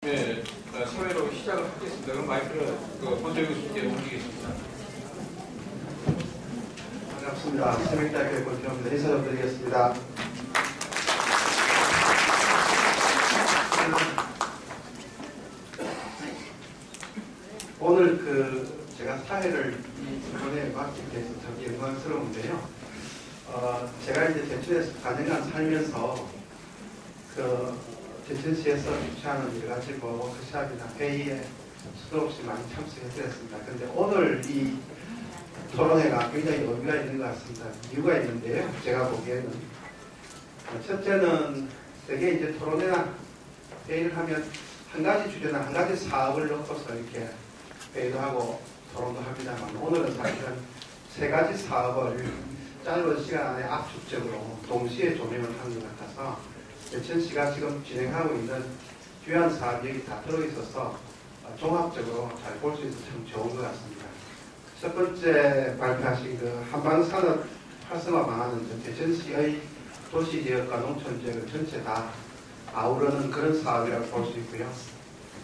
네, 사회로 시작을 하겠습니다. 그럼 마이크를 본적 교수님께 옮기겠습니다. 반갑습니다. 새벽대학교의 권준호입니다. 인사 좀 드리겠습니다. 오늘 제가 사회를 이 이번에 맡게 돼서 참 영광스러운데요. 제가 이제 제천에서 4년간 살면서 제천시에서 주최하는 여러 가지 워크숍이나 회의에 수도 없이 많이 참석해드렸습니다. 그런데 오늘 이 토론회가 굉장히 의미가 있는 것 같습니다. 이유가 있는데요. 제가 보기에는 첫째는 되게 이제 토론회나 회의를 하면 한 가지 주제나 한 가지 사업을 놓고서 이렇게 회의도 하고 토론도 합니다만 오늘은 사실은 세 가지 사업을 짧은 시간 안에 압축적으로 동시에 조명을 하는 것 같아서 제천시가 지금 진행하고 있는 주요한 사업이 여기 다 들어있어서 종합적으로 잘 볼 수 있어서 참 좋은 것 같습니다. 첫 번째 발표하신 한방산업 활성화 방안은 제천시의 도시지역과 농촌지역을 전체 다 아우르는 그런 사업이라고 볼 수 있고요.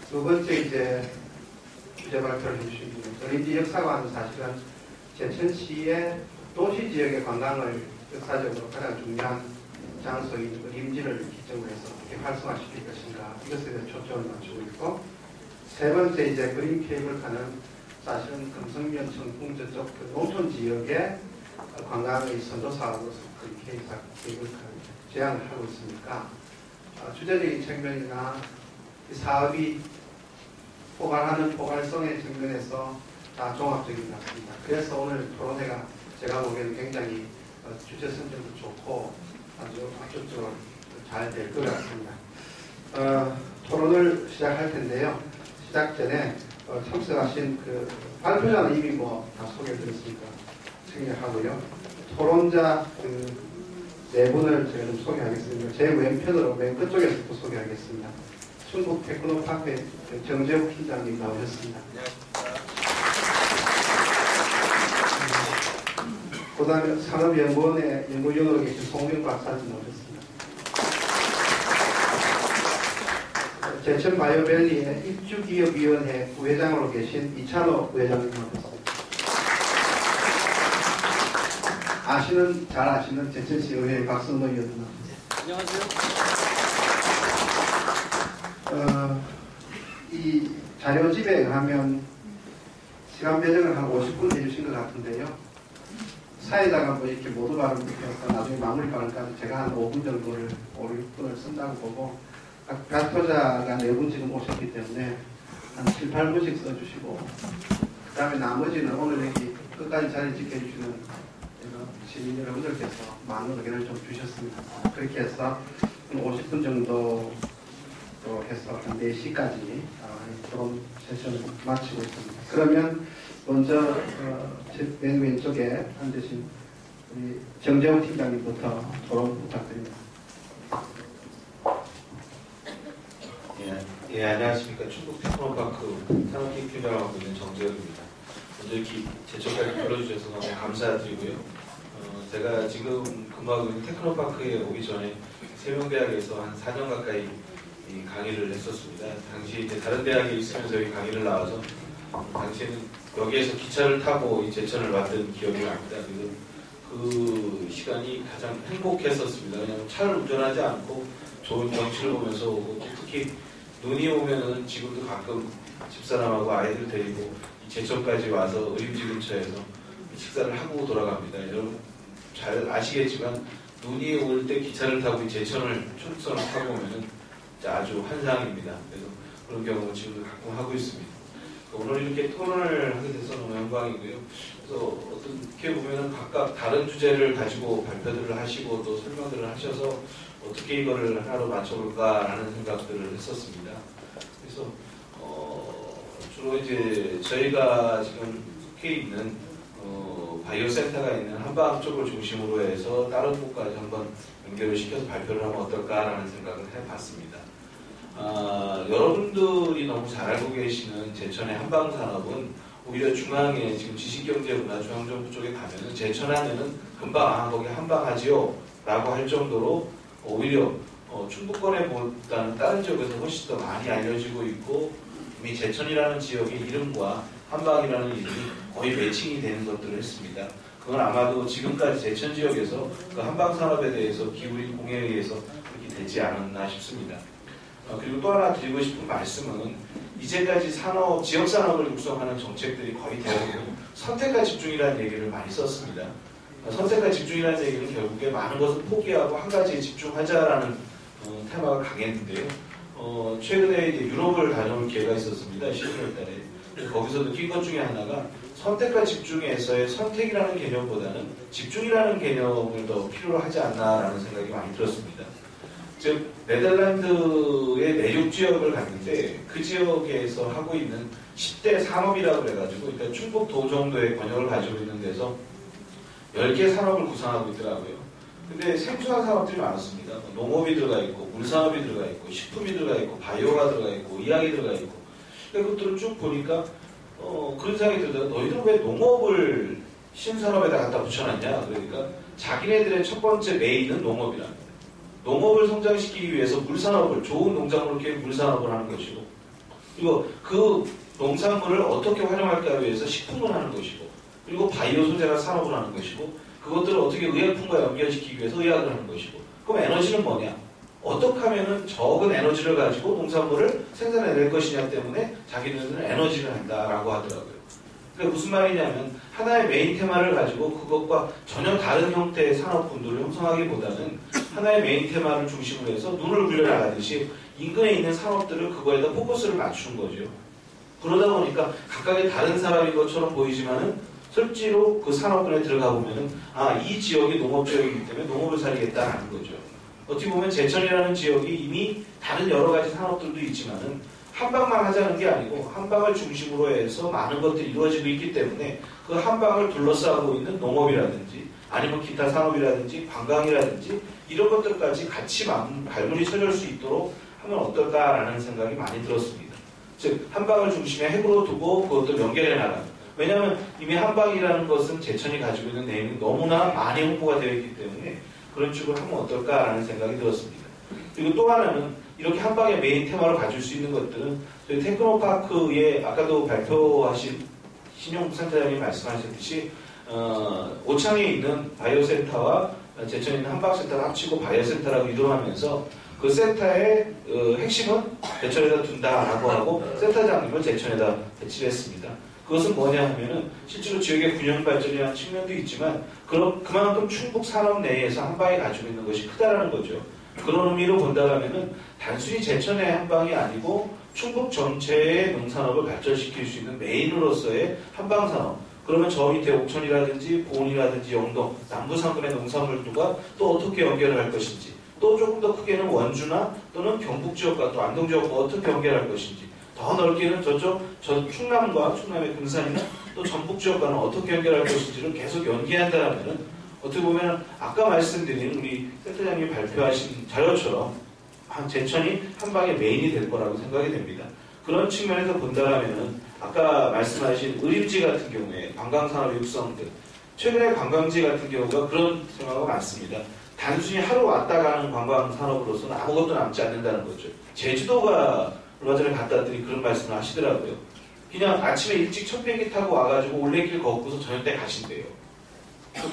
두 번째 이제 주제 발표를 해주신 분은 어린이 역사관은 사실은 제천시의 도시지역의 관광을 역사적으로 가장 중요한 장소인 임지를 기점으로 해서 어떻게 활성화시킬 것인가 이것에 대해 초점을 맞추고 있고, 세 번째 이제 그린 케이블카는 사실은 금성면 청풍 저쪽 농촌 지역의 관광의 선도 사업으로서 그린 케이블카를 제안을 하고 있으니까 주제적인 측면이나 이 사업이 포괄하는 포괄성의 측면에서 다 종합적인 것 같습니다. 그래서 오늘 토론회가 제가 보기에는 굉장히 주제 선정도 좋고 아주 압축적으로 잘 될 것 같습니다. 토론을 시작할 텐데요. 시작 전에 참석하신 발표자는 이미 다 소개해드렸으니까 생략하고요. 토론자 네 분을 제가 좀 소개하겠습니다. 제 왼편으로 맨 끝쪽에서부터 소개하겠습니다. 충북 테크노파크의 정재욱 팀장님 나오셨습니다. 그 다음에 산업연구원의 연구위원으로 계신 송명 박사님 나오셨습니다. 제천바이오밸리의 입주기업위원회 부회장으로 계신 이찬호 부회장님 나오셨습니다. 잘 아시는 제천시 의회 박선호 의원님 나오셨습니다. 안녕하세요. 이 자료집에 의하면 시간 배정을 한 50분 해주신 것 같은데요. 사회자가 이렇게 모두 발언해서 나중에 마무리 발언까지 제가 한 5분 정도를 5, 6분을 쓴다고 보고, 발표자가 4분 지금 오셨기 때문에 한 7, 8분씩 써주시고, 그 다음에 나머지는 오늘 여기 끝까지 자리 지켜주시는 시민 여러분들께서 많은 의견을 좀 주셨습니다. 그렇게 해서 한 50분 정도 해서 한 4시까지 토론 세션을 마치고 있습니다. 그러면 먼저 맨 왼쪽에 앉으신 우리 정재훈 팀장님부터 토론 부탁드립니다. 예, 안녕하십니까. 충북 테크노파크 산업기획팀장을 하고 있는 정재훈입니다. 먼저 이렇게 제초까지 불러주셔서 너무 감사드리고요. 제가 지금 근무하고 있는 테크노파크에 오기 전에 세명대학에서 한 4년 가까이 강의를 했었습니다. 당시 이제 다른 대학에 있으면서 여기 강의를 나와서 당시에는 여기에서 기차를 타고 이 제천을 왔던 기억이 납니다. 그래서 그 시간이 가장 행복했었습니다. 왜냐하면 차를 운전하지 않고 좋은 경치를 보면서 오고, 특히 눈이 오면은 지금도 가끔 집사람하고 아이들 데리고 이 제천까지 와서 의림지 근처에서 식사를 하고 돌아갑니다. 여러분 잘 아시겠지만 눈이 올 때 기차를 타고 이 제천을 초록선을 타고 오면은 아주 환상입니다. 그래서 그런 경험을 지금도 가끔 하고 있습니다. 오늘 이렇게 토론을 하게 돼서 너무 영광이고요. 그래서 어떻게 보면 각각 다른 주제를 가지고 발표들을 하시고 또 설명들을 하셔서 어떻게 이거를 하나로 맞춰볼까라는 생각들을 했었습니다. 그래서 주로 이제 저희가 지금 속해 있는 바이오 센터가 있는 한방 쪽을 중심으로 해서 다른 곳까지 한번 연결을 시켜서 발표를 하면 어떨까라는 생각을 해봤습니다. 여러분들이 너무 잘 알고 계시는 제천의 한방산업은 오히려 중앙에 지금 지식경제부나 중앙정부 쪽에 가면은 제천 하면은 금방 거기 한방하지요 라고 할 정도로 오히려 충북권에보다는 다른 지역에서 훨씬 더 많이 알려지고 있고 이미 제천이라는 지역의 이름과 한방이라는 이름이 거의 매칭이 되는 것들을 했습니다. 그건 아마도 지금까지 제천 지역에서 그 한방산업에 대해서 기울인 공에 의해서 그렇게 되지 않았나 싶습니다. 그리고 또 하나 드리고 싶은 말씀은 이제까지 지역산업을 육성하는 정책들이 거의 대부분 선택과 집중이라는 얘기를 많이 썼습니다. 선택과 집중이라는 얘기는 결국에 많은 것을 포기하고 한 가지에 집중하자라는 테마가 강했는데요. 최근에 이제 유럽을 다녀올 기회가 있었습니다. 12월 달에. 거기서 느낀 것 중에 하나가 선택과 집중에서의 선택이라는 개념보다는 집중이라는 개념을 더 필요로 하지 않나라는 생각이 많이 들었습니다. 즉 네덜란드의 내륙 지역을 갔는데 그 지역에서 하고 있는 10대 산업이라고 그래가지고 그러니까 충북 도 정도의 권역을 가지고 있는 데서 10개 산업을 구성하고 있더라고요. 근데 생소한 산업들이 많았습니다. 농업이 들어가 있고 물산업이 들어가 있고 식품이 들어가 있고 바이오가 들어가 있고 의학이 들어가 있고 그것들을 쭉 보니까 그런 생각이 들더라고요. 너희들은 왜 농업을 신산업에다 갖다 붙여놨냐. 그러니까 자기네들의 첫 번째 메인은 농업이랍니다. 농업을 성장시키기 위해서 물산업을 좋은 농작물을 키우는 물산업을 하는 것이고 그리고 그 농산물을 어떻게 활용할까 위해서 식품을 하는 것이고 그리고 바이오 소재가 산업을 하는 것이고 그것들을 어떻게 의약품과 연결시키기 위해서 의학을 하는 것이고 그럼 에너지는 뭐냐? 어떻게 하면 적은 에너지를 가지고 농산물을 생산해낼 것이냐 때문에 자기들은 에너지를 한다라고 하더라고요. 그게 무슨 말이냐면 하나의 메인 테마를 가지고 그것과 전혀 다른 형태의 산업군들을 형성하기보다는 하나의 메인 테마를 중심으로 해서 눈을 굴려나가듯이 인근에 있는 산업들을 그거에다 포커스를 맞추는 거죠. 그러다 보니까 각각의 다른 사람인 것처럼 보이지만은 실제로 그 산업군에 들어가 보면은 이 지역이 농업 지역이기 때문에 농업을 살리겠다라는 거죠. 어떻게 보면 제천이라는 지역이 이미 다른 여러 가지 산업들도 있지만은 한방만 하자는 게 아니고 한방을 중심으로 해서 많은 것들이 이루어지고 있기 때문에 그 한방을 둘러싸고 있는 농업이라든지 아니면 기타 산업이라든지 관광이라든지 이런 것들까지 같이 발문이 쳐질 수 있도록 하면 어떨까라는 생각이 많이 들었습니다. 즉 한방을 중심에 핵으로 두고 그것도 연결해 나가는. 왜냐하면 이미 한방이라는 것은 제천이 가지고 있는 내용이 너무나 많이 홍보가 되어 있기 때문에 그런 식으로 하면 어떨까라는 생각이 들었습니다. 그리고 또 하나는 이렇게 한방의 메인 테마를 가질 수 있는 것들은 저희 테크노파크에 아까도 발표하신 신용부 센터장님 말씀하셨듯이 오창에 있는 바이오센터와 제천에 있는 한방센터를 합치고 바이오센터라고 이동하면서 그 센터의 핵심은 제천에다 둔다라고 하고 센터장님을 제천에다 배치를 했습니다. 그것은 뭐냐 하면은 실제로 지역의 균형 발전이라는 측면도 있지만 그만큼 충북 산업 내에서 한방이 가지고 있는 것이 크다라는 거죠. 그런 의미로 본다면은 단순히 제천의 한방이 아니고 충북 전체의 농산업을 발전시킬 수 있는 메인으로서의 한방산업. 그러면 저 밑에 옥천이라든지 보은이라든지 영동, 남부상권의 농산물들과 또 어떻게 연결을 할 것인지 또 조금 더 크게는 원주나 또는 경북 지역과 또 안동 지역과 어떻게 연결할 것인지 더 넓게는 저 충남의 금산이나 또 전북 지역과는 어떻게 연결할 것인지를 계속 연계한다면 어떻게 보면 아까 말씀드린 우리 센터장님이 발표하신 자료처럼 제천이 한방의 메인이 될 거라고 생각이 됩니다. 그런 측면에서 본다면 아까 말씀하신 의림지 같은 경우에 관광산업 육성들 최근에 관광지 같은 경우가 그런 생각가 많습니다. 단순히 하루 왔다 가는 관광산업으로서는 아무것도 남지 않는다는 거죠. 제주도가 얼마 전에 갔다 왔더니 그런 말씀을 하시더라고요. 그냥 아침에 일찍 첫 비행기 타고 와가지고 올레길 걷고서 저녁 때 가신대요.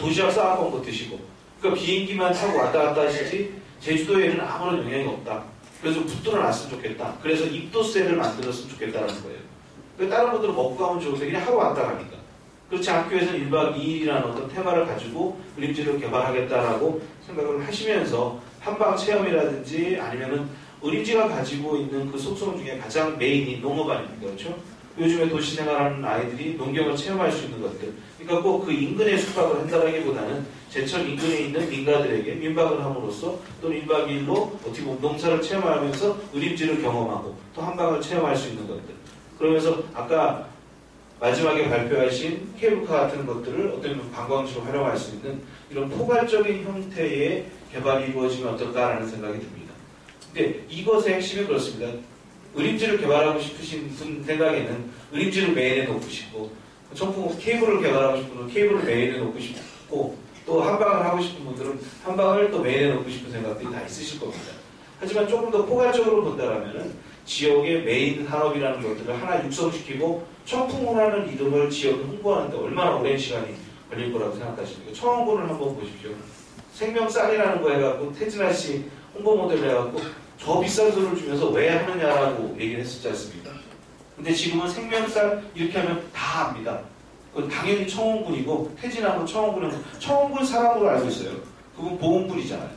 도시락 싸먹은 거 드시고. 그러니까 비행기만 타고 왔다 갔다 하시지 제주도에는 아무런 영향이 없다. 그래서 붙들어 놨으면 좋겠다. 그래서 입도세를 만들었으면 좋겠다는 거예요. 그러니까 다른 분들은 먹고 가면 좋은데 그냥 하고 왔다 가니까. 그렇지 않기 위해서는 1박 2일이라는 어떤 테마를 가지고 의림지를 개발하겠다라고 생각을 하시면서 한방 체험이라든지 아니면은 의림지가 가지고 있는 그 속성 중에 가장 메인이 농업 아닙니까? 그렇죠? 요즘에 도시 생활하는 아이들이 농경을 체험할 수 있는 것들. 그러니까 꼭 그 인근에 숙박을 한다라기보다는 제천 인근에 있는 민가들에게 민박을 함으로써 또는 1박 2일로 어떻게 보면 농사를 체험하면서 의림지를 경험하고 또 한방을 체험할 수 있는 것들. 그러면서 아까 마지막에 발표하신 케이블카 같은 것들을 어떤 관광지로 활용할 수 있는 이런 포괄적인 형태의 개발이 이루어지면 어떨까라는 생각이 듭니다. 근데 이것의 핵심이 그렇습니다. 의림지를 개발하고 싶으신 분 생각에는 의림지를 메인에 놓고 싶고 청풍 케이블을 개발하고 싶은 분은 케이블을 메인에 놓고 싶고 또 한방을 하고 싶은 분들은 한방을 또 메인에 놓고 싶은 생각들이 다 있으실 겁니다. 하지만 조금 더 포괄적으로 본다라면은 지역의 메인 산업이라는 것들을 하나 육성시키고 청풍호라는 이름을 지역에 홍보하는데 얼마나 오랜 시간이 걸릴 거라고 생각하십니까? 청원군을 한번 보십시오. 생명쌀이라는 거 해갖고 태진아 씨 홍보 모델을 해갖고 저 비싼 돈을 주면서 왜 하느냐라고 얘기를 했었지 않습니까? 근데 지금은 생명쌀 이렇게 하면 다 압니다. 그건 당연히 청원군이고 태진아도 청원군은 청원군 사람으로 알고 있어요. 그건 보험군이잖아요.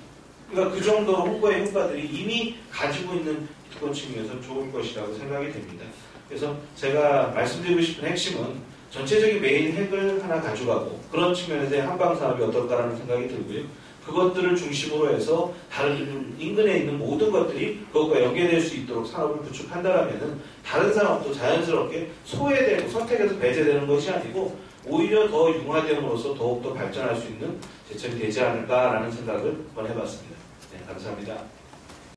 그러니까 그 정도로 홍보의 효과들이 이미 가지고 있는 그런 측면에서 좋을 것이라고 생각이 됩니다. 그래서 제가 말씀드리고 싶은 핵심은 전체적인 메인 핵을 하나 가져가고 그런 측면에서 한방산업이 어떨까라는 생각이 들고요. 그것들을 중심으로 해서 다른 인근에 있는 모든 것들이 그것과 연계될 수 있도록 산업을 구축한다면 다른 산업도 자연스럽게 소외되고 선택해서 배제되는 것이 아니고 오히려 더 융화됨으로써 더욱더 발전할 수 있는 제철이 되지 않을까라는 생각을 한번 해봤습니다. 네, 감사합니다.